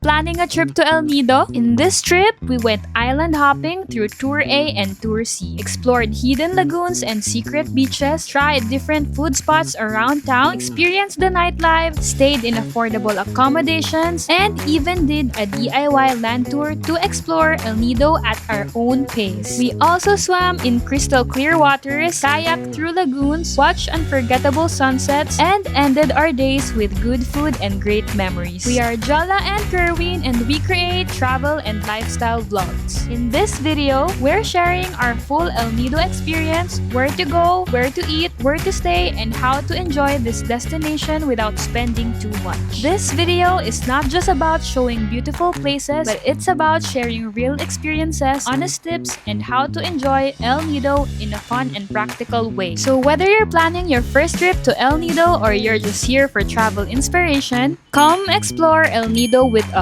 Planning a trip to El Nido? In this trip, we went island hopping through Tour A and Tour C, explored hidden lagoons and secret beaches, tried different food spots around town, experienced the nightlife, stayed in affordable accommodations, and even did a DIY land tour to explore El Nido at our own pace. We also swam in crystal clear waters, kayaked through lagoons, watched unforgettable sunsets, and ended our days with good food and great memories. We are Jhela and Kerwin, and we create travel and lifestyle vlogs. In this video, we're sharing our full El Nido experience, where to go, where to eat, where to stay, and how to enjoy this destination without spending too much. This video is not just about showing beautiful places, but it's about sharing real experiences, honest tips, and how to enjoy El Nido in a fun and practical way. So whether you're planning your first trip to El Nido or you're just here for travel inspiration, come explore El Nido with us.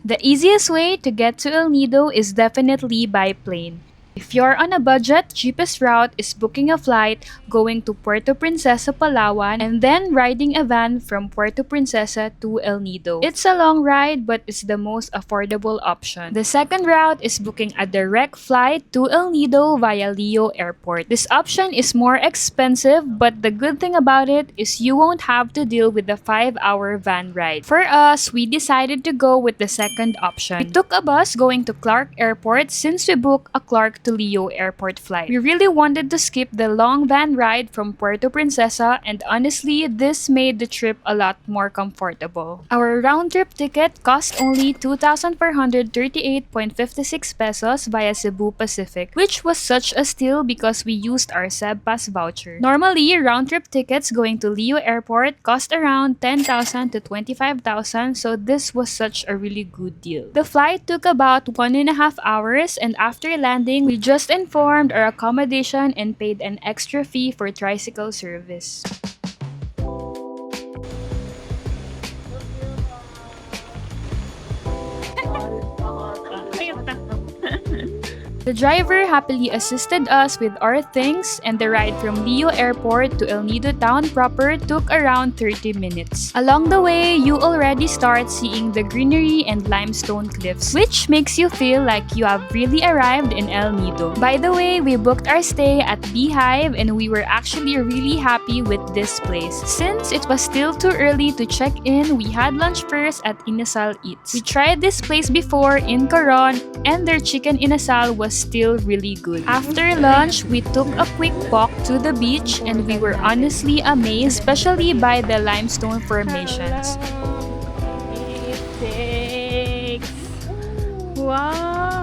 The easiest way to get to El Nido is definitely by plane. If you're on a budget, cheapest route is booking a flight going to Puerto Princesa, Palawan, and then riding a van from Puerto Princesa to El Nido. It's a long ride, but it's the most affordable option. The second route is booking a direct flight to El Nido via Leo Airport. This option is more expensive, but the good thing about it is you won't have to deal with the 5-hour van ride. For us, we decided to go with the second option. We took a bus going to Clark Airport since we booked a Clark to Leo Airport flight. We really wanted to skip the long van ride from Puerto Princesa, and honestly, this made the trip a lot more comfortable. Our round-trip ticket cost only 2,438.56 pesos via Cebu Pacific, which was such a steal because we used our SebPass voucher. Normally, round-trip tickets going to Leo Airport cost around 10,000 to 25,000, so this was such a really good deal. The flight took about 1.5 hours, and after landing, we just informed our accommodation and paid an extra fee for tricycle service. The driver happily assisted us with our things, and the ride from Leo Airport to El Nido town proper took around 30 minutes. Along the way, you already start seeing the greenery and limestone cliffs, which makes you feel like you have really arrived in El Nido. By the way, we booked our stay at Beehive, and we were actually really happy with this place. Since it was still too early to check in, we had lunch first at Inasal Eats. We tried this place before in Coron, and their chicken inasal was still really good. After lunch, we took a quick walk to the beach, and we were honestly amazed, especially by the limestone formations. Wow!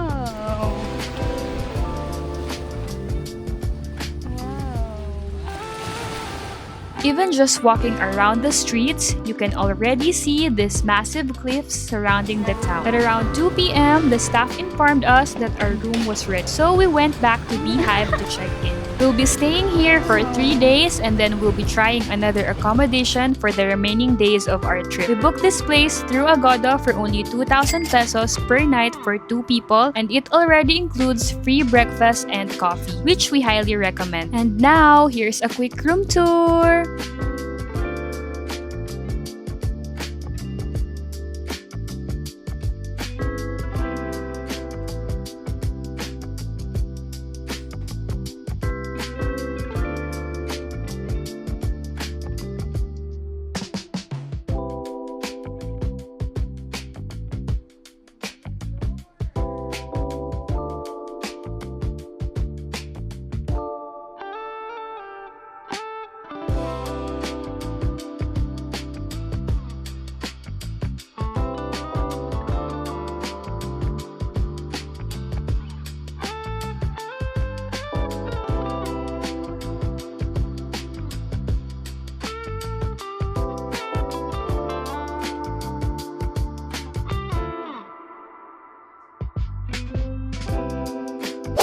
Even just walking around the streets, you can already see these massive cliffs surrounding the town. At around 2 p.m., the staff informed us that our room was ready, so we went back to Beehive to check in. We'll be staying here for 3 days, and then we'll be trying another accommodation for the remaining days of our trip. We booked this place through Agoda for only 2,000 pesos per night for 2 people, and it already includes free breakfast and coffee, which we highly recommend. And now, here's a quick room tour!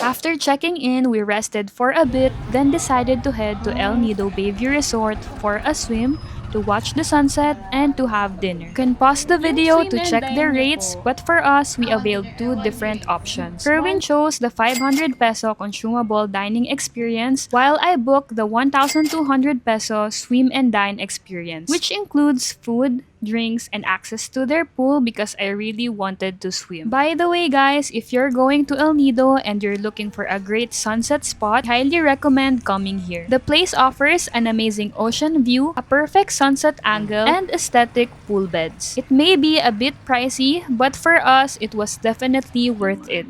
After checking in, we rested for a bit, then decided to head to El Nido Bayview Resort for a swim, to watch the sunset, and to have dinner. You can pause the video to check their rates, but for us, we availed two different options. Kerwin chose the 500 peso consumable dining experience, while I booked the 1,200 peso swim and dine experience, which includes food, drinks, and access to their pool because I really wanted to swim. By the way guys, if you're going to El Nido and you're looking for a great sunset spot, I highly recommend coming here. The place offers an amazing ocean view, a perfect sunset angle, and aesthetic pool beds. It may be a bit pricey, but for us, it was definitely worth it.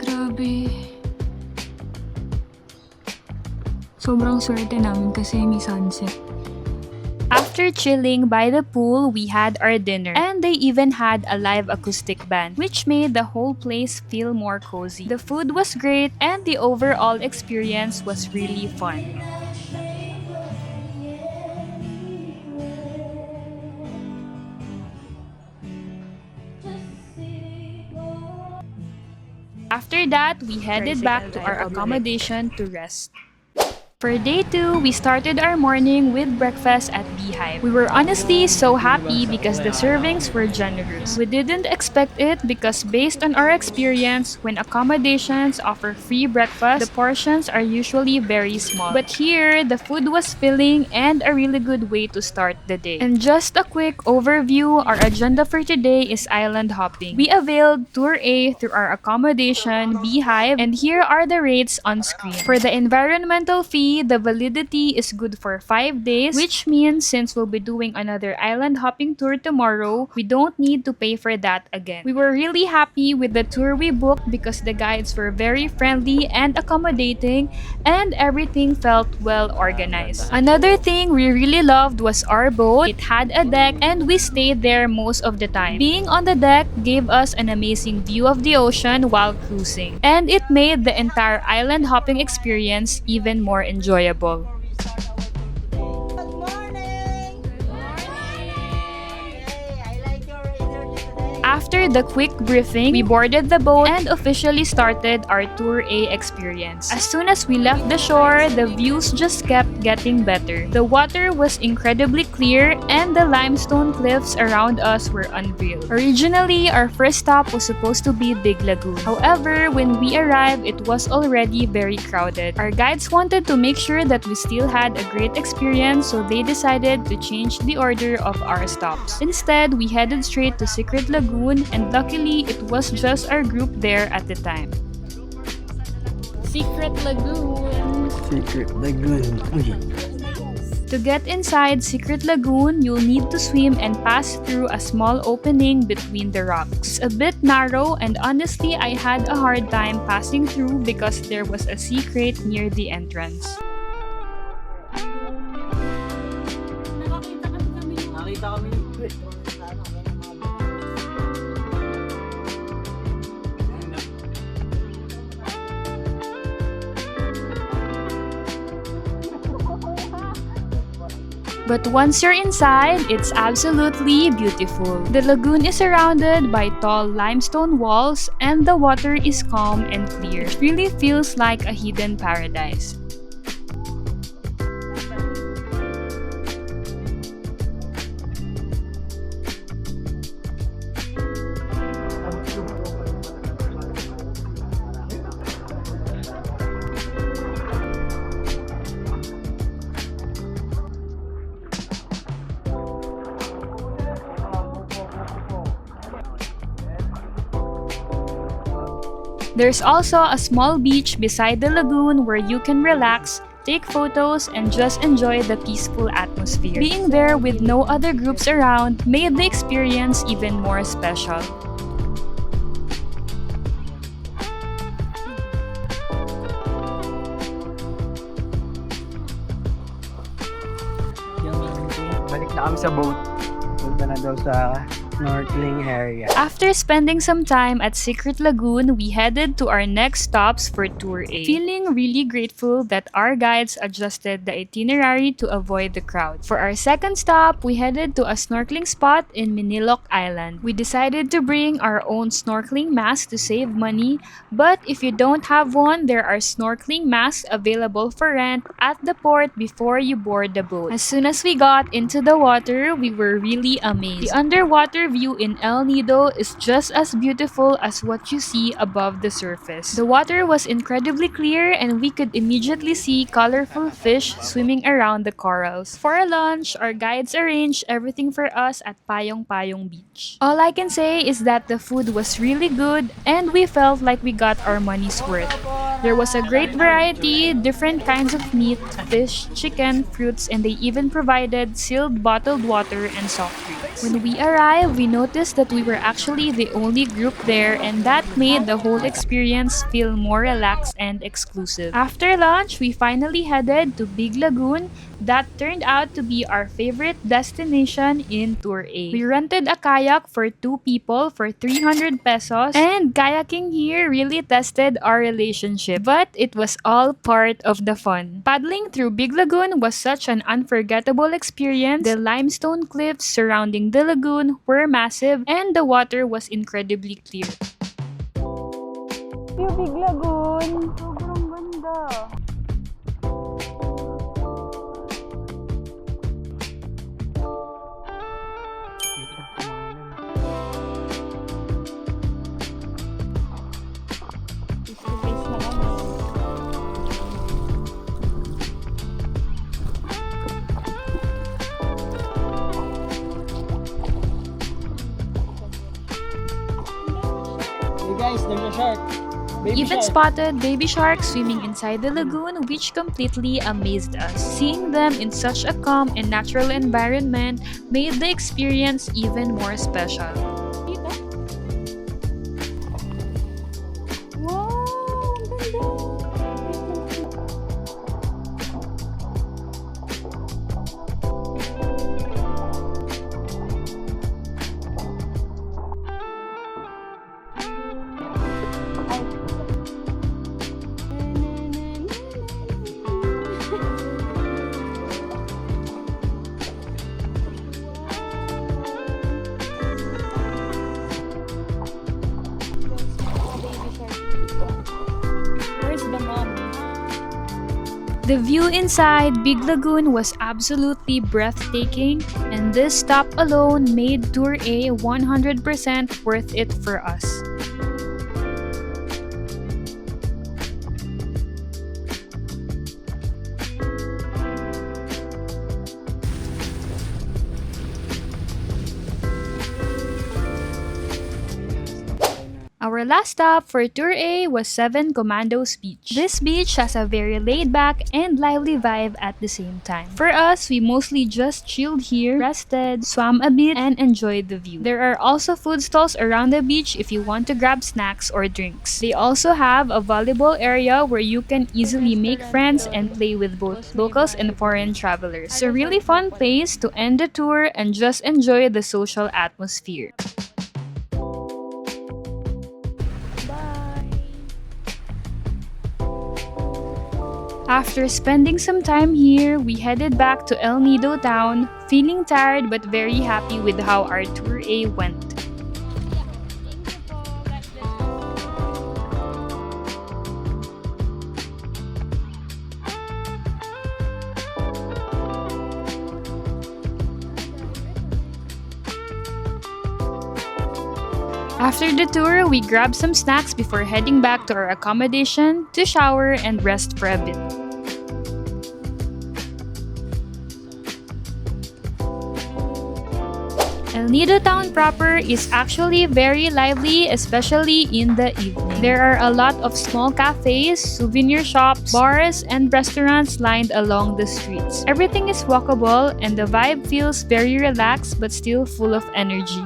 Grabe. Sobrang swerte namin kasi may sunset. After chilling by the pool, we had our dinner, and they even had a live acoustic band, which made the whole place feel more cozy. The food was great, and the overall experience was really fun. After that, we headed back to our accommodation to rest. For day 2, we started our morning with breakfast at Beehive. We were honestly so happy because the servings were generous. We didn't expect it because based on our experience, when accommodations offer free breakfast, the portions are usually very small. But here, the food was filling and a really good way to start the day. And just a quick overview, our agenda for today is island hopping. We availed Tour A through our accommodation, Beehive, and here are the rates on screen. For the environmental fee, the validity is good for 5 days, which means since we'll be doing another island hopping tour tomorrow, we don't need to pay for that again. We were really happy with the tour we booked because the guides were very friendly and accommodating, and everything felt well organized. Another thing we really loved was our boat. It had a deck and we stayed there most of the time. Being on the deck gave us an amazing view of the ocean while cruising, and it made the entire island hopping experience even more enjoyable. Good morning! Good morning! Hey, I like your energy today. After the quick briefing, we boarded the boat and officially started our Tour A experience. As soon as we left the shore, the views just kept getting better. The water was incredibly clear and the limestone cliffs around us were unreal. Originally, our first stop was supposed to be Big Lagoon. However, when we arrived, it was already very crowded. Our guides wanted to make sure that we still had a great experience, so they decided to change the order of our stops. Instead, we headed straight to Secret Lagoon, and luckily, it was just our group there at the time. Secret Lagoon. Secret Lagoon. To get inside Secret Lagoon, you'll need to swim and pass through a small opening between the rocks. It's a bit narrow, and honestly, I had a hard time passing through because there was a sea crate near the entrance. Nakita kami. But once you're inside, it's absolutely beautiful. The lagoon is surrounded by tall limestone walls and the water is calm and clear. It really feels like a hidden paradise. There's also a small beach beside the lagoon where you can relax, take photos, and just enjoy the peaceful atmosphere. Being there with no other groups around made the experience even more special. Balik na kami sa boat. Punta na daw sa snorkeling area. After spending some time at Secret Lagoon, we headed to our next stops for Tour A. Feeling really grateful that our guides adjusted the itinerary to avoid the crowd. For our second stop, we headed to a snorkeling spot in Minilok Island. We decided to bring our own snorkeling mask to save money, but if you don't have one, there are snorkeling masks available for rent at the port before you board the boat. As soon as we got into the water, we were really amazed. The underwater water view in El Nido is just as beautiful as what you see above the surface. The water was incredibly clear and we could immediately see colorful fish swimming around the corals. For lunch, our guides arranged everything for us at Payong Payong Beach. All I can say is that the food was really good and we felt like we got our money's worth. There was a great variety, different kinds of meat, fish, chicken, fruits, and they even provided sealed bottled water and soft drinks. When we arrived, we noticed that we were actually the only group there and that made the whole experience feel more relaxed and exclusive. After lunch, we finally headed to Big Lagoon. That turned out to be our favorite destination in Tour A. We rented a kayak for 2 people for 300 pesos and kayaking here really tested our relationship, but it was all part of the fun. Paddling through Big Lagoon was such an unforgettable experience. The limestone cliffs surrounding the lagoon were massive and the water was incredibly clear. Yung Big Lagoon. Sobrang ganda. Face-to-face na kami. Hey guys, there's a shark. Baby Even shark. spotted baby sharks swimming inside the lagoon, which completely amazed us. Seeing them in such a calm and natural environment made the experience even more special. Dito? Wow! Ang ganda! Where's the mom? The view inside Big Lagoon was absolutely breathtaking, and this stop alone made Tour A 100% worth it for us. Our last stop for Tour A was Seven Commandos Beach. This beach has a very laid-back and lively vibe at the same time. For us, we mostly just chilled here, rested, swam a bit, and enjoyed the view. There are also food stalls around the beach if you want to grab snacks or drinks. They also have a volleyball area where you can easily make friends and play with both locals and foreign travelers. It's a really fun place to end the tour and just enjoy the social atmosphere. After spending some time here, we headed back to El Nido town, feeling tired but very happy with how our Tour A went. After the tour, we grabbed some snacks before heading back to our accommodation to shower and rest for a bit. El Nido town proper is actually very lively, especially in the evening. There are a lot of small cafes, souvenir shops, bars, and restaurants lined along the streets. Everything is walkable and the vibe feels very relaxed but still full of energy.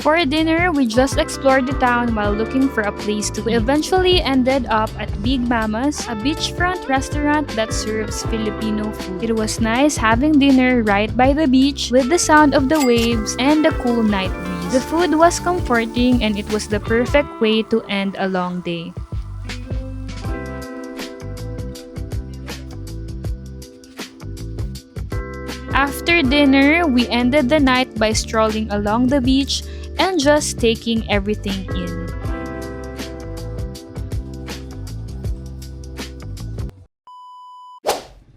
For dinner, we just explored the town while looking for a place to eat. We eventually ended up at Big Mama's, a beachfront restaurant that serves Filipino food. It was nice having dinner right by the beach with the sound of the waves and the cool night breeze. The food was comforting and it was the perfect way to end a long day. After dinner, we ended the night by strolling along the beach and just taking everything in.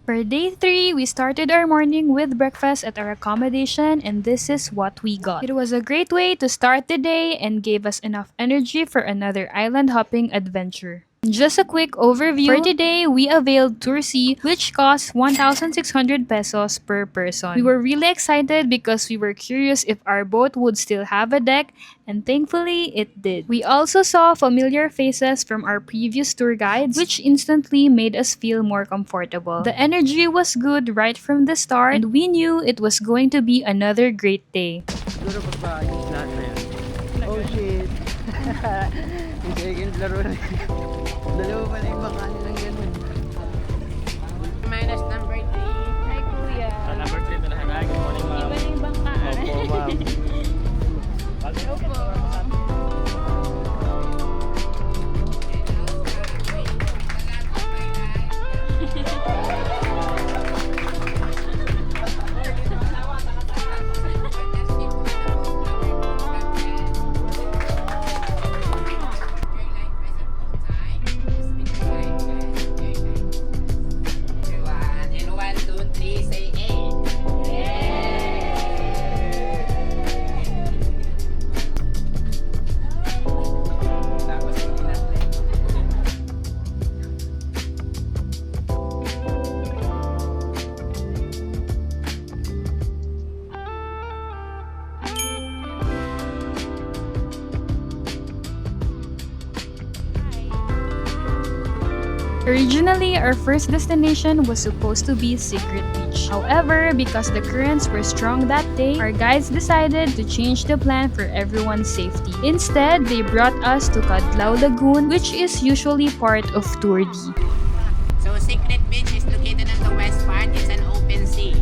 For day 3, we started our morning with breakfast at our accommodation, and this is what we got. It was a great way to start the day and gave us enough energy for another island hopping adventure. Just a quick overview. For today, we availed Tour C, which cost 1,600 pesos per person. We were really excited because we were curious if our boat would still have a deck, and thankfully, it did. We also saw familiar faces from our previous tour guides, which instantly made us feel more comfortable. The energy was good right from the start, and we knew it was going to be another great day. Siguro pagpaayos lahat na yan. Oh shit! Yung second laro na yun. Dalawa pa na yung baka nilang ganun. Minus number 3. Hi, Kuya. Number 3 na lang. Good morning, ma'am. Iba na yung bangkaan. Opo, ma'am. Opo. Originally, our first destination was supposed to be Secret Beach. However, because the currents were strong that day, our guides decided to change the plan for everyone's safety. Instead, they brought us to Cadlao Lagoon, which is usually part of Tour D. So Secret Beach is located on the west part. It's an open sea.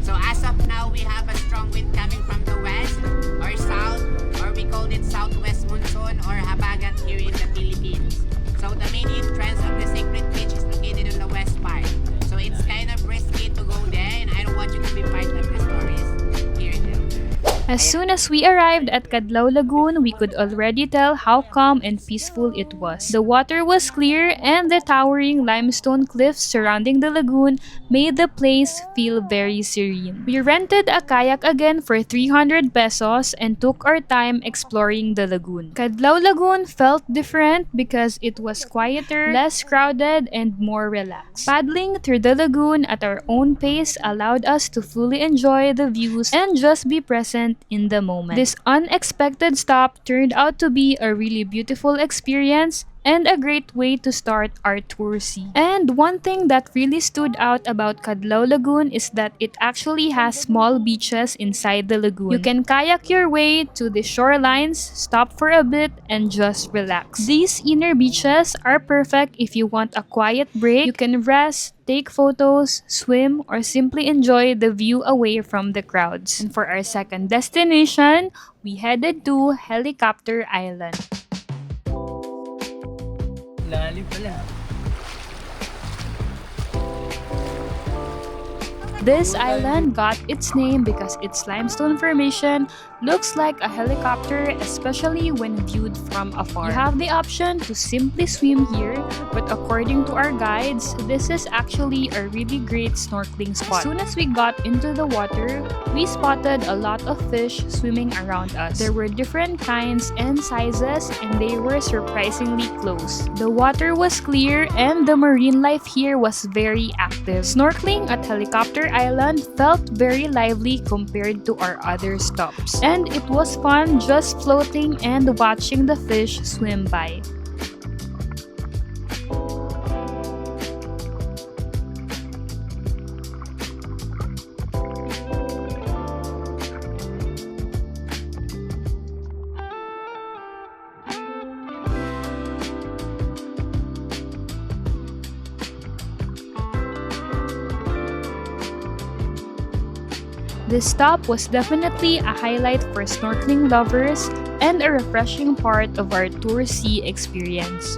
So as of now, we have a strong wind coming from the west or south, or we called it southwest monsoon or habagat here in the Philippines. So the main entrance of the Secret Beach is located on the west part. So it's kind of risky to go there, and I don't want you to be part of the stories here in the As soon as we arrived at Cadlao Lagoon, we could already tell how calm and peaceful it was. The water was clear, and the towering limestone cliffs surrounding the lagoon made the place feel very serene. We rented a kayak again for 300 pesos and took our time exploring the lagoon. Cadlao Lagoon felt different because it was quieter, less crowded, and more relaxed. Paddling through the lagoon at our own pace allowed us to fully enjoy the views and just be present in the moment. This unexpected stop turned out to be a really beautiful experience and a great way to start our tour C. And one thing that really stood out about Cadlao Lagoon is that it actually has small beaches inside the lagoon. You can kayak your way to the shorelines, stop for a bit, and just relax. These inner beaches are perfect if you want a quiet break. You can rest, take photos, swim, or simply enjoy the view away from the crowds. And for our second destination, we headed to Helicopter Island. Lalim pala. This island got its name because its limestone formation looks like a helicopter, especially when viewed from afar. You have the option to simply swim here, but according to our guides, this is actually a really great snorkeling spot. As soon as we got into the water, we spotted a lot of fish swimming around us. There were different kinds and sizes, and they were surprisingly close. The water was clear, and the marine life here was very active. Snorkeling at Helicopter Island felt very lively compared to our other stops. And it was fun just floating and watching the fish swim by. This stop was definitely a highlight for snorkeling lovers and a refreshing part of our Tour C experience.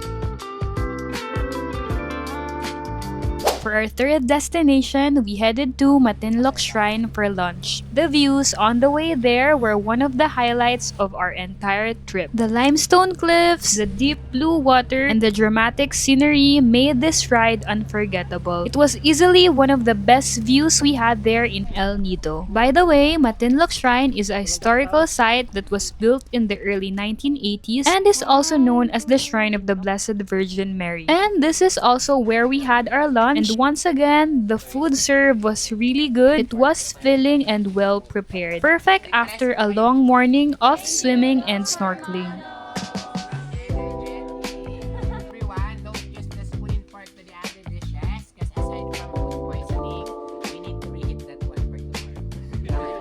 For our third destination, we headed to Matinloc Shrine for lunch. The views on the way there were one of the highlights of our entire trip. The limestone cliffs, the deep blue water, and the dramatic scenery made this ride unforgettable. It was easily one of the best views we had there in El Nido. By the way, Matinloc Shrine is a historical site that was built in the early 1980s and is also known as the Shrine of the Blessed Virgin Mary. And this is also where we had our lunch, and once again, the food served was really good. It was filling and well prepared. Perfect after a long morning of swimming and snorkeling. Everyone, don't use the spoon and fork to the other dishes, because aside from food poisoning, we need to reheat that one for tomorrow.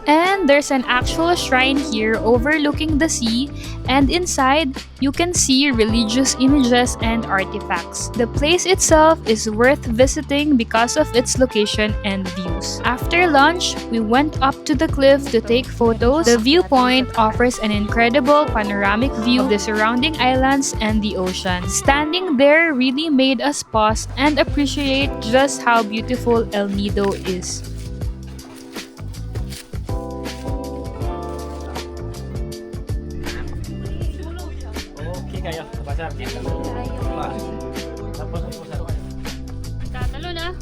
And there's an actual shrine here overlooking the sea, and inside, you can see religious images and artifacts. The place itself is worth visiting because of its location and views. After lunch, we went up to the cliff to take photos. The viewpoint offers an incredible panoramic view of the surrounding islands and the ocean. Standing there really made us pause and appreciate just how beautiful El Nido is. Okay kayo, pasar. Tapos pusat. Tatalo na.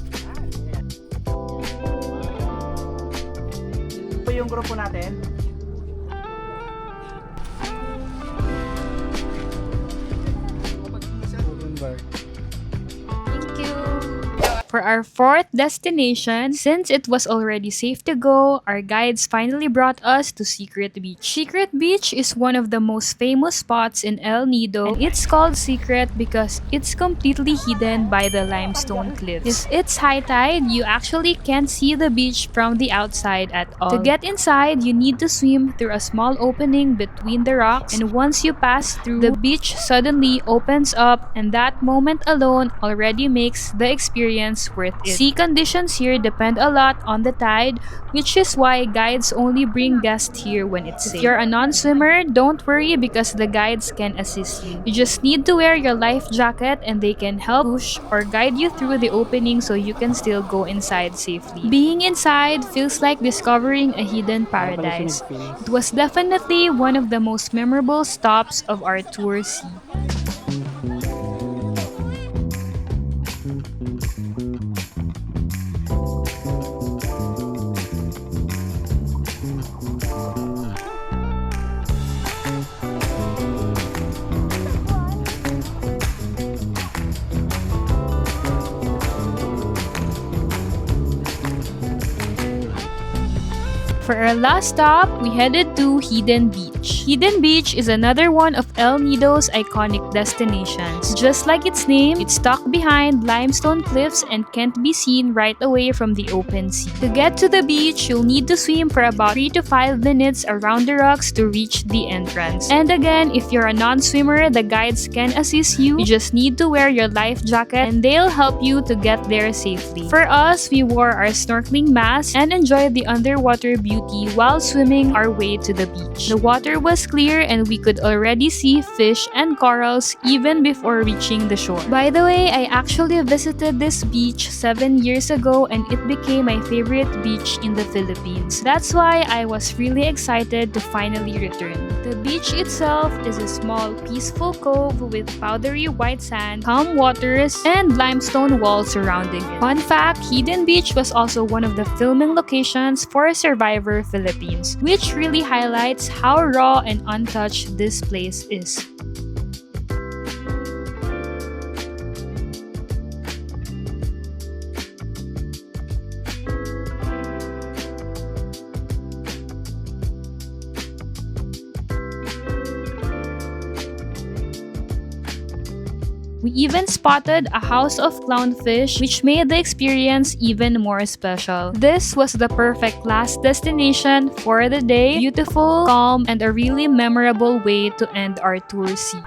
Ito yung grupo natin. Thank you. For our fourth destination, since it was already safe to go, our guides finally brought us to Secret Beach. Secret Beach is one of the most famous spots in El Nido, and it's called secret because it's completely hidden by the limestone cliffs. If it's high tide, you actually can't see the beach from the outside at all. To get inside, you need to swim through a small opening between the rocks, and once you pass through, the beach suddenly opens up, and that moment alone already makes the experience worth it. Sea conditions here depend a lot on the tide, which is why guides only bring guests here when it's safe. If you're a non-swimmer, don't worry because the guides can assist you. You just need to wear your life jacket and they can help push or guide you through the opening so you can still go inside safely. Being inside feels like discovering a hidden paradise. It was definitely one of the most memorable stops of our tour C. For our last stop, we headed to Hidden Beach. Hidden Beach is another one of El Nido's iconic destinations. Just like its name, it's tucked behind limestone cliffs and can't be seen right away from the open sea. To get to the beach, you'll need to swim for about 3 to 5 minutes around the rocks to reach the entrance. And again, if you're a non-swimmer, the guides can assist you. You just need to wear your life jacket and they'll help you to get there safely. For us, we wore our snorkeling masks and enjoyed the underwater beauty while swimming our way to the beach. The water was clear and we could already see fish and corals even before reaching the shore. By the way, I actually visited this beach 7 years ago and it became my favorite beach in the Philippines. That's why I was really excited to finally return. The beach itself is a small, peaceful cove with powdery white sand, calm waters, and limestone walls surrounding it. Fun fact, Hidden Beach was also one of the filming locations for Survivor Philippines, which really highlights how raw and untouched this place is. We even spotted a house of clownfish, which made the experience even more special. This was the perfect last destination for the day. Beautiful, calm, and a really memorable way to end our tour C.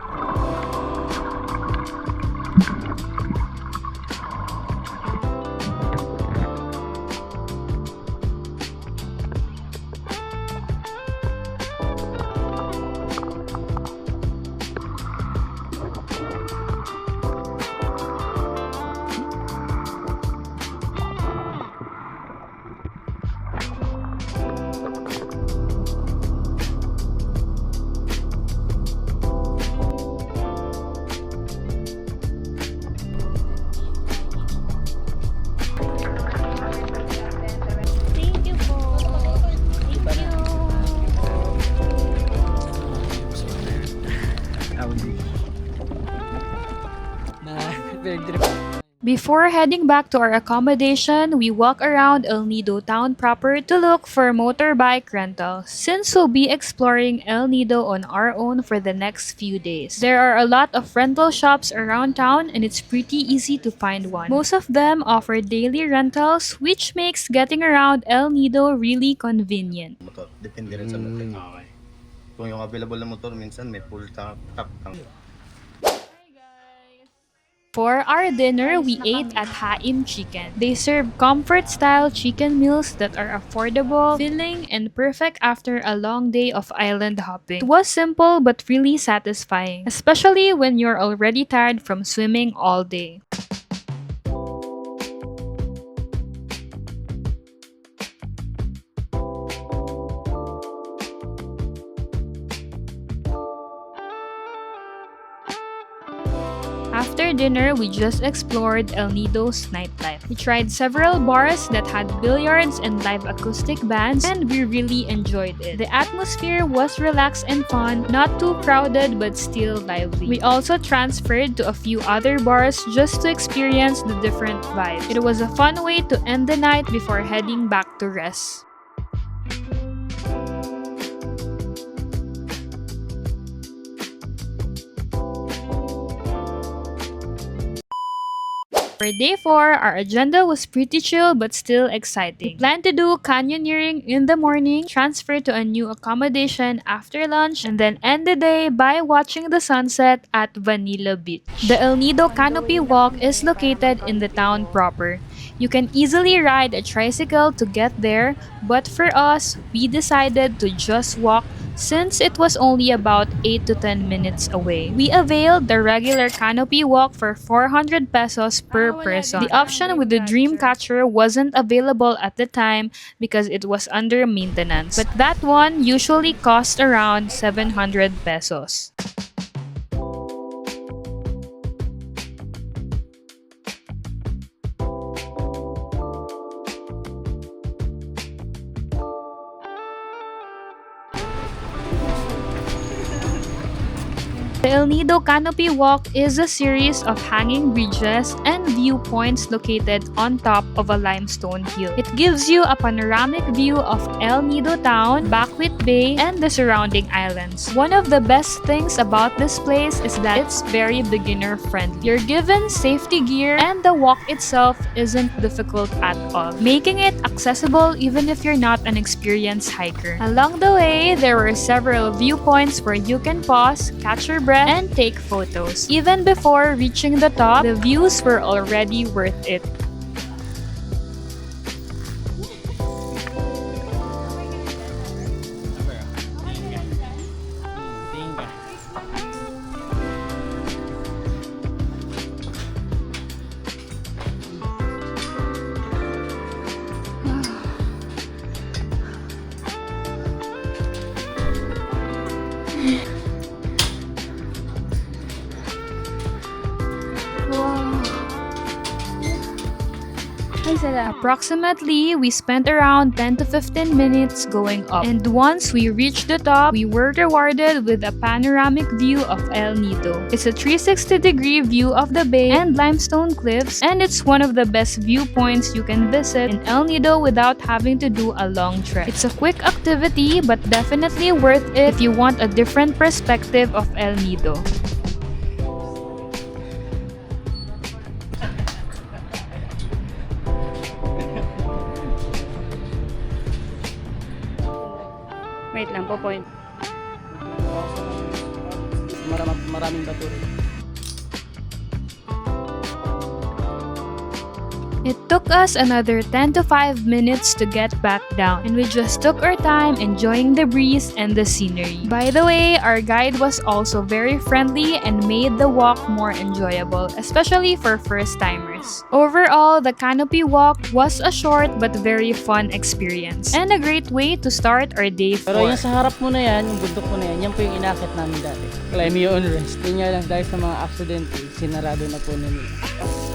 Before heading back to our accommodation, we walk around El Nido town proper to look for motorbike rentals, since we'll be exploring El Nido on our own for the next few days. There are a lot of rental shops around town and it's pretty easy to find one. Most of them offer daily rentals, which makes getting around El Nido really convenient. Motor. Depende rin sa motor. Okay. Kung yung available na motor, minsan may full tank. For our dinner, we ate at Haim Chicken. They serve comfort-style chicken meals that are affordable, filling, and perfect after a long day of island hopping. It was simple but really satisfying, especially when you're already tired from swimming all day. After dinner, we just explored El Nido's nightlife. We tried several bars that had billiards and live acoustic bands, and we really enjoyed it. The atmosphere was relaxed and fun, not too crowded but still lively. We also transferred to a few other bars just to experience the different vibes. It was a fun way to end the night before heading back to rest. For day 4, our agenda was pretty chill but still exciting. We planned to do canyoneering in the morning, transfer to a new accommodation after lunch, and then end the day by watching the sunset at Vanilla Beach. The El Nido Canopy Walk is located in the town proper. You can easily ride a tricycle to get there, but for us, we decided to just walk since it was only about 8 to 10 minutes away. We availed the regular canopy walk for 400 pesos per person. The option with the dream catcher wasn't available at the time because it was under maintenance, but that one usually cost around 700 pesos. The El Nido Canopy Walk is a series of hanging bridges and viewpoints located on top of a limestone hill. It gives you a panoramic view of El Nido town, Bakwit Bay, and the surrounding islands. One of the best things about this place is that it's very beginner friendly. You're given safety gear and the walk itself isn't difficult at all, making it accessible even if you're not an experienced hiker. Along the way, there were several viewpoints where you can pause, catch your breath, and take photos. Even before reaching the top, the views were already worth it. Approximately, we spent around 10 to 15 minutes going up. And once we reached the top, we were rewarded with a panoramic view of El Nido. It's a 360-degree view of the bay and limestone cliffs, and it's one of the best viewpoints you can visit in El Nido without having to do a long trek. It's a quick activity, but definitely worth it if you want a different perspective of El Nido. Wait lang po, point. Maraming bato rin. It took us another 10 to 5 minutes to get back down, and we just took our time enjoying the breeze and the scenery. By the way, our guide was also very friendly and made the walk more enjoyable, especially for first-timers. Overall, the canopy walk was a short but very fun experience, and a great way to start our day 4. Pero yung sa harap mo na yan, yung bundok mo na yan po yung inakit namin dati. Climb your own rest. Yun nga lang dahil sa mga accident, sinarado na po nila.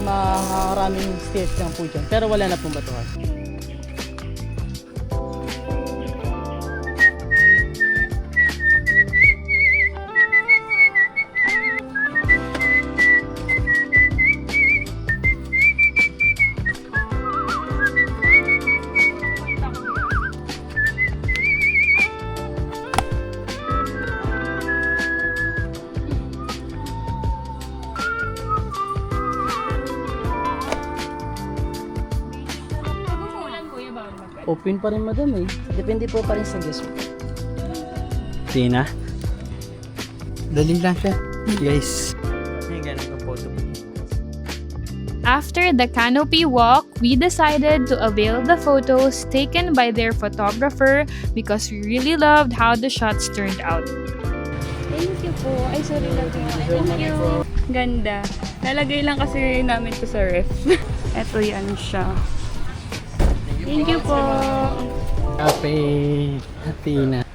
Maraming steps lang po dyan, pero wala na pong batuhan. Open pa rin madam eh. Depende po pa rin sa guest. Tina. Dali lang siya. Guys. May ganun ang photo. After the canopy walk, we decided to avail the photos taken by their photographer because we really loved how the shots turned out. Thank you po. Ay, sorry lang po. Thank you. Ganda. Nalagay lang kasi namin to sa ref. Eto yan siya. Thank you po. Cafe Tina.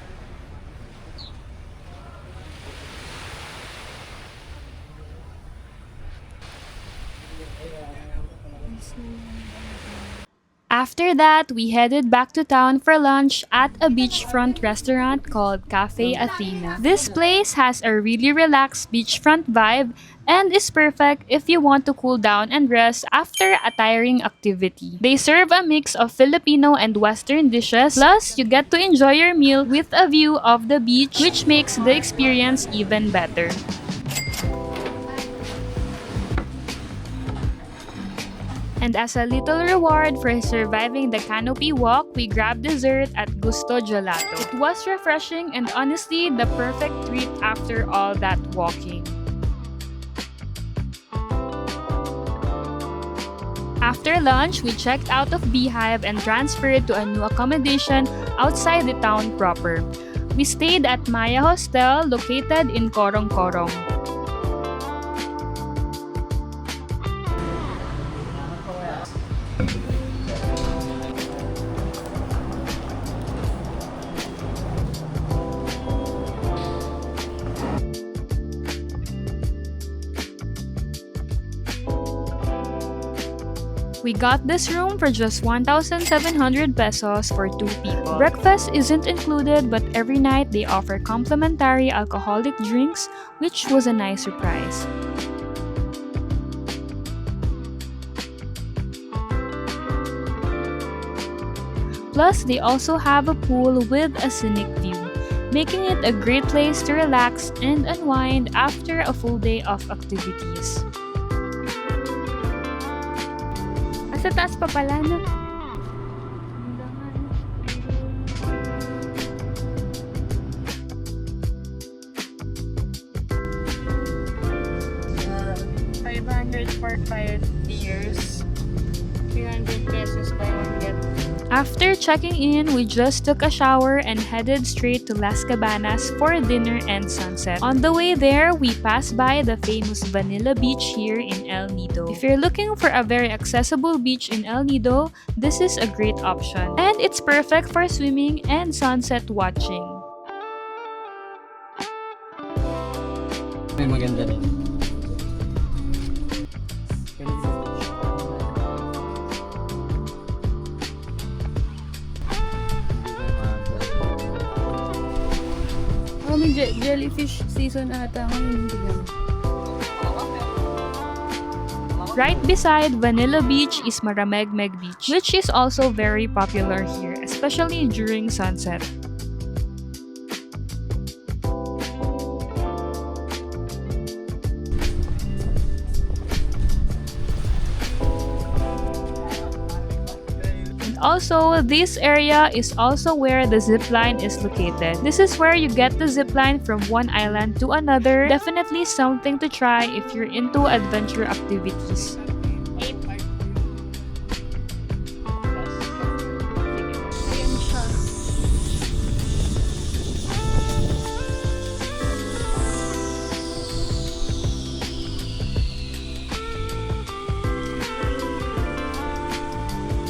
After that, we headed back to town for lunch at a beachfront restaurant called Cafe Athena. This place has a really relaxed beachfront vibe and is perfect if you want to cool down and rest after a tiring activity. They serve a mix of Filipino and Western dishes, plus you get to enjoy your meal with a view of the beach, which makes the experience even better. And as a little reward for surviving the canopy walk, we grabbed dessert at Gusto Gelato. It was refreshing and honestly the perfect treat after all that walking. After lunch, we checked out of Beehive and transferred to a new accommodation outside the town proper. We stayed at Maya Hostel located in Korong Korong. We got this room for just 1,700 pesos for 2 people. Breakfast isn't included, but every night they offer complimentary alcoholic drinks, which was a nice surprise. Plus, they also have a pool with a scenic view, making it a great place to relax and unwind after a full day of activities. Sa taas pa pala, no? $500 for 5 years. 300 pesos buy one get. After checking in, we just took a shower and headed straight to Las Cabanas for dinner and sunset. On the way there, we passed by the famous Vanilla Beach here in El Nido. If you're looking for a very accessible beach in El Nido, this is a great option. And it's perfect for swimming and sunset watching. May maganda rin. Oh, may jellyfish season ata ngayon. Right beside Vanilla Beach is Maramegmeg Beach, which is also very popular here, especially during sunset. Also, this area is also where the zip line is located. This is where you get the zip line from one island to another. Definitely something to try if you're into adventure activities.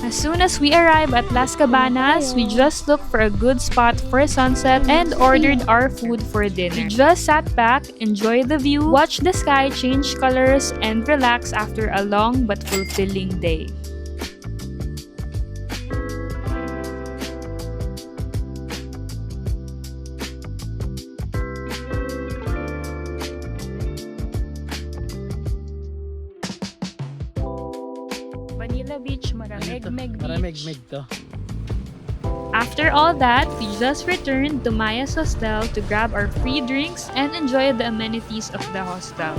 As soon as we arrive at Las Cabanas, we just looked for a good spot for sunset and ordered our food for dinner. We just sat back, enjoyed the view, watched the sky change colors, and relax after a long but fulfilling day. Vanilla Beach, Maramegmeg Beach. Maramegmeg to. After all that, we just returned to Maya's hostel to grab our free drinks and enjoy the amenities of the hostel.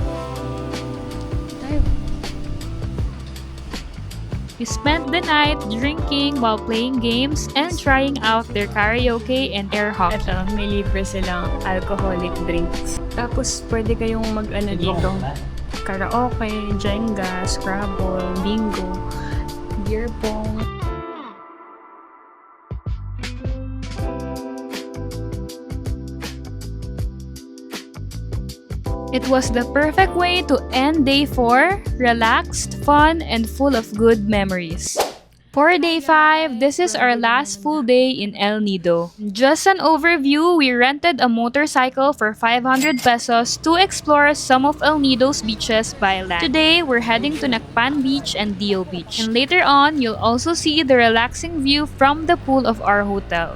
We spent the night drinking while playing games and trying out their karaoke and air hockey. Ito, may libre silang alcoholic drinks. Tapos, pwede kayong mag-ano dito. Karaoke, Jenga, Scrabble, Bingo, beer pong. It was the perfect way to end day 4, relaxed, fun, and full of good memories. For day 5, this is our last full day in El Nido. Just an overview, we rented a motorcycle for 500 pesos to explore some of El Nido's beaches by land. Today, we're heading to Nacpan Beach and Dio Beach. And later on, you'll also see the relaxing view from the pool of our hotel.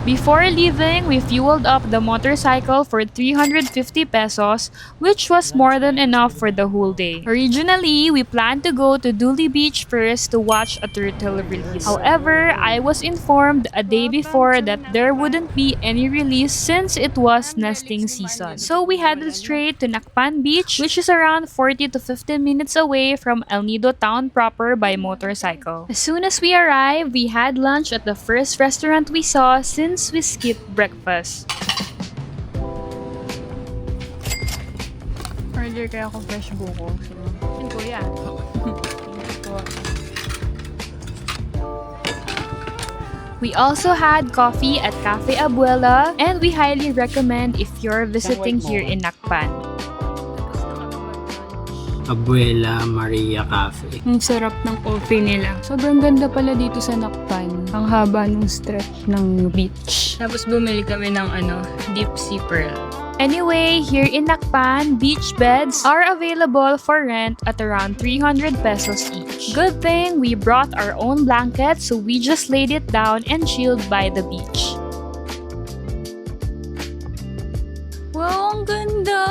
Before leaving, we fueled up the motorcycle for 350 pesos, which was more than enough for the whole day. Originally, we planned to go to Duli Beach first to watch a turtle release. However, I was informed a day before that there wouldn't be any release since it was nesting season. So we headed straight to Nacpan Beach, which is around 40 to 15 minutes away from El Nido town proper by motorcycle. As soon as we arrived, we had lunch at the first restaurant we saw since we skipped breakfast. Order kaya ako fresh buko. Yun kuya. We also had coffee at Cafe Abuela, and we highly recommend if you're visiting here in Nacpan. Abuela Maria Cafe. Ang sarap ng coffee nila. Sobrang ganda pala dito sa Nacpan. Ang haba ng stretch ng beach. Tapos bumili kami ng deep sea pearl. Anyway, here in Nacpan, beach beds are available for rent at around 300 pesos each. Good thing we brought our own blanket, so we just laid it down and chilled by the beach. Wow, ang ganda!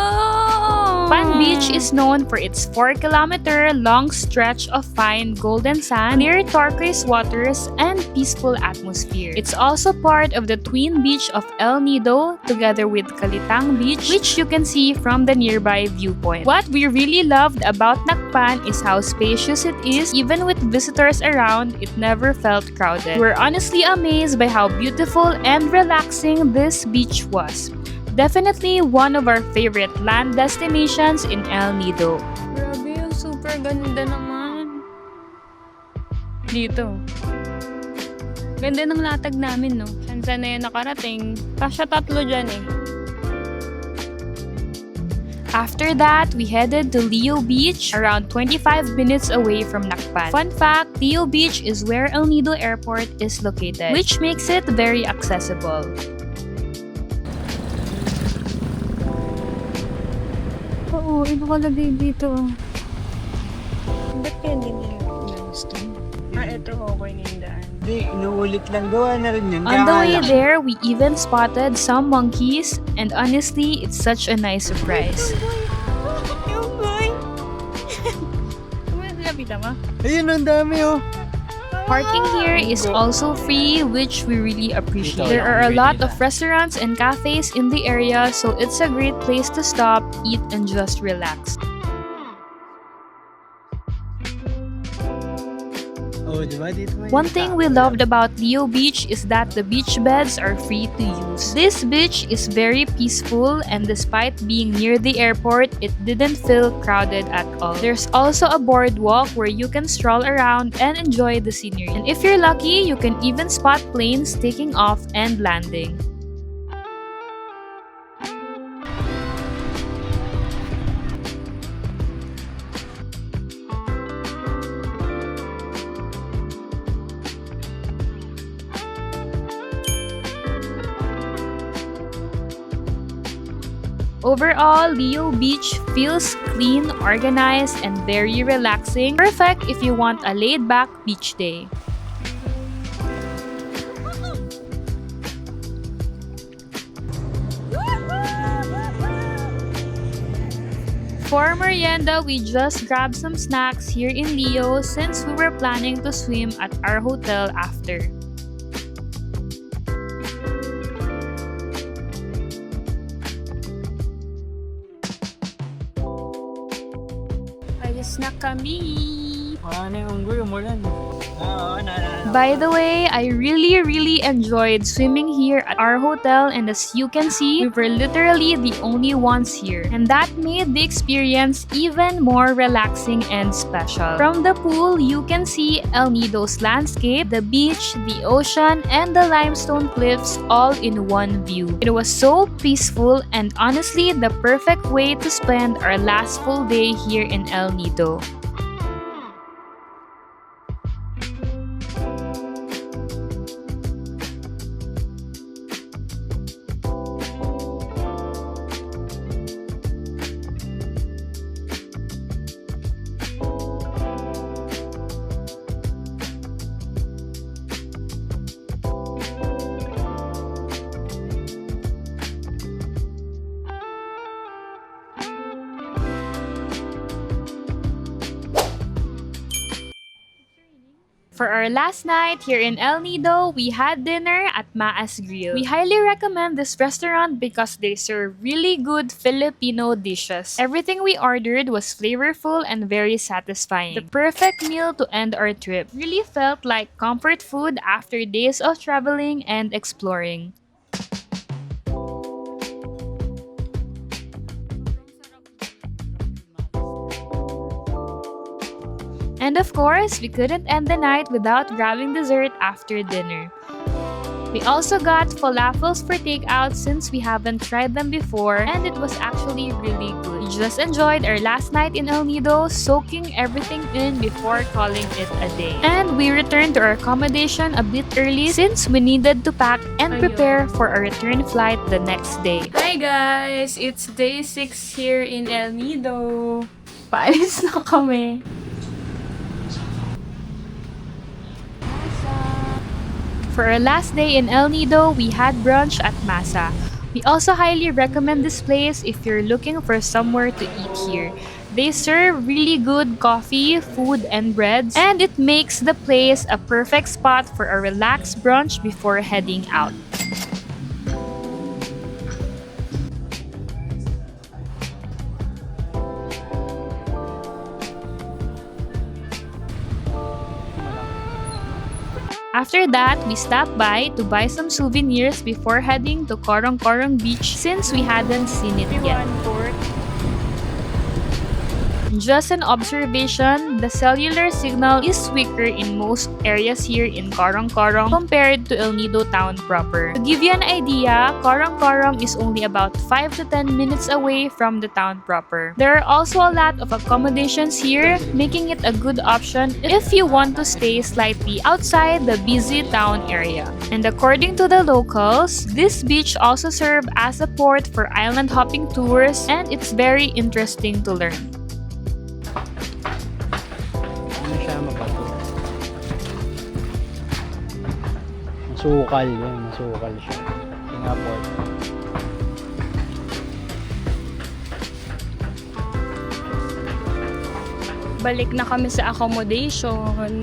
Pan Beach is known for its 4-kilometer long stretch of fine golden sand, clear turquoise waters, and peaceful atmosphere. It's also part of the twin beach of El Nido, together with Kalitang Beach, which you can see from the nearby viewpoint. What we really loved about Nacpan is how spacious it is. Even with visitors around, it never felt crowded. We're honestly amazed by how beautiful and relaxing this beach was. Definitely one of our favorite land destinations in El Nido. Grabe yun, super ganda naman. Dito. Ganda ng latag namin, no? Saan na yan nakarating? Kasya 3 dyan eh. After that, we headed to Leo Beach, around 25 minutes away from Nacpan. Fun fact, Leo Beach is where El Nido Airport is located, which makes it very accessible. Oo, nakalagay dito. Ba't kaya hindi nila gusto? Ito okay na yung daan. Hindi, inuulit lang. Gawa na rin yun. On the way there, we even spotted some monkeys, and honestly, it's such a nice surprise. Yung boy! Lapitan mo? Ayun, ang dami oh. Parking here is also free, which we really appreciate. There are a lot of restaurants and cafes in the area, so it's a great place to stop, eat, and just relax. Oh, diba? Dito may One thing we loved about Leo Beach is that the beach beds are free to use. This beach is very peaceful, and despite being near the airport, it didn't feel crowded at all. There's also a boardwalk where you can stroll around and enjoy the scenery. And if you're lucky, you can even spot planes taking off and landing. Overall, Leo Beach feels clean, organized, and very relaxing. Perfect if you want a laid-back beach day. For merienda, we just grabbed some snacks here in Leo since we were planning to swim at our hotel after. Alis na kami. Ano yung unggoy, umulan. Oo, By the way, I really enjoyed swimming here at our hotel, and as you can see, we were literally the only ones here. And that made the experience even more relaxing and special. From the pool, you can see El Nido's landscape, the beach, the ocean, and the limestone cliffs all in one view. It was so peaceful and honestly the perfect way to spend our last full day here in El Nido. For our last night here in El Nido, we had dinner at Maas Grill. We highly recommend this restaurant because they serve really good Filipino dishes. Everything we ordered was flavorful and very satisfying. The perfect meal to end our trip. Really felt like comfort food after days of traveling and exploring. And of course, we couldn't end the night without grabbing dessert after dinner. We also got falafels for takeout since we haven't tried them before, and it was actually really good. We just enjoyed our last night in El Nido, soaking everything in before calling it a day. And we returned to our accommodation a bit early since we needed to pack and prepare for our return flight the next day. Hi guys! It's day 6 here in El Nido. Paalis na kami. For our last day in El Nido, we had brunch at Masa. We also highly recommend this place if you're looking for somewhere to eat here. They serve really good coffee, food, and breads, and it makes the place a perfect spot for a relaxed brunch before heading out. After that, we stopped by to buy some souvenirs before heading to Korong Korong Beach since we hadn't seen it yet. Just an observation, the cellular signal is weaker in most areas here in Korong Korong compared to El Nido town proper. To give you an idea, Korong Korong is only about 5 to 10 minutes away from the town proper. There are also a lot of accommodations here, making it a good option if you want to stay slightly outside the busy town area. And according to the locals, this beach also serves as a port for island hopping tours, and it's very interesting to learn. Ano siya, mabato. Masukal yan, masukal siya. Singapore. Balik na kami sa accommodation.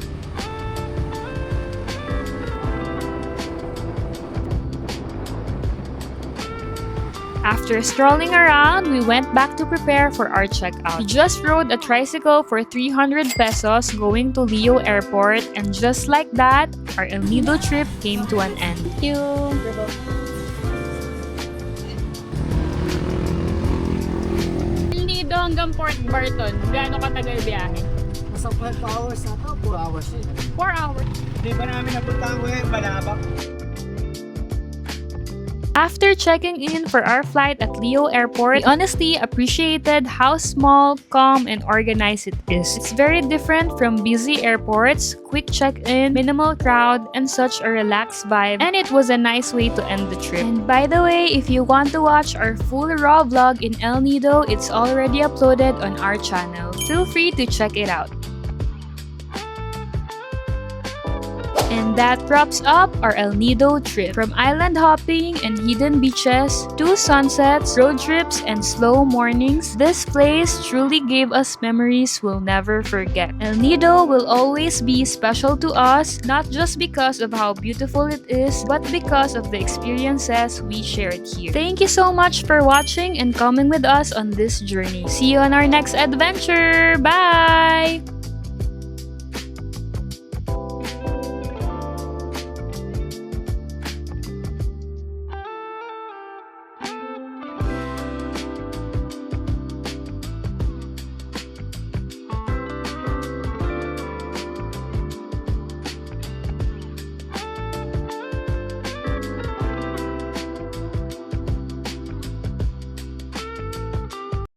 After strolling around, we went back to prepare for our checkout. We just rode a tricycle for 300 pesos going to Leo Airport, and just like that, our El Nido trip came to an end. Thank you. El Nido hanggang Port Barton. Gaano katagal biyahe? Nasa 12 hours na to, 4 hours yun. 4 hours. Hindi ba namin napuntahan ko yung Balabak? After checking in for our flight at Leo Airport, we honestly appreciated how small, calm, and organized it is. It's very different from busy airports, quick check-in, minimal crowd, and such a relaxed vibe, and it was a nice way to end the trip. And by the way, if you want to watch our full raw vlog in El Nido, it's already uploaded on our channel. Feel free to check it out. And that wraps up our El Nido trip. From island hopping and hidden beaches to sunsets, road trips, and slow mornings, this place truly gave us memories we'll never forget. El Nido will always be special to us, not just because of how beautiful it is, but because of the experiences we shared here. Thank you so much for watching and coming with us on this journey. See you on our next adventure. Bye!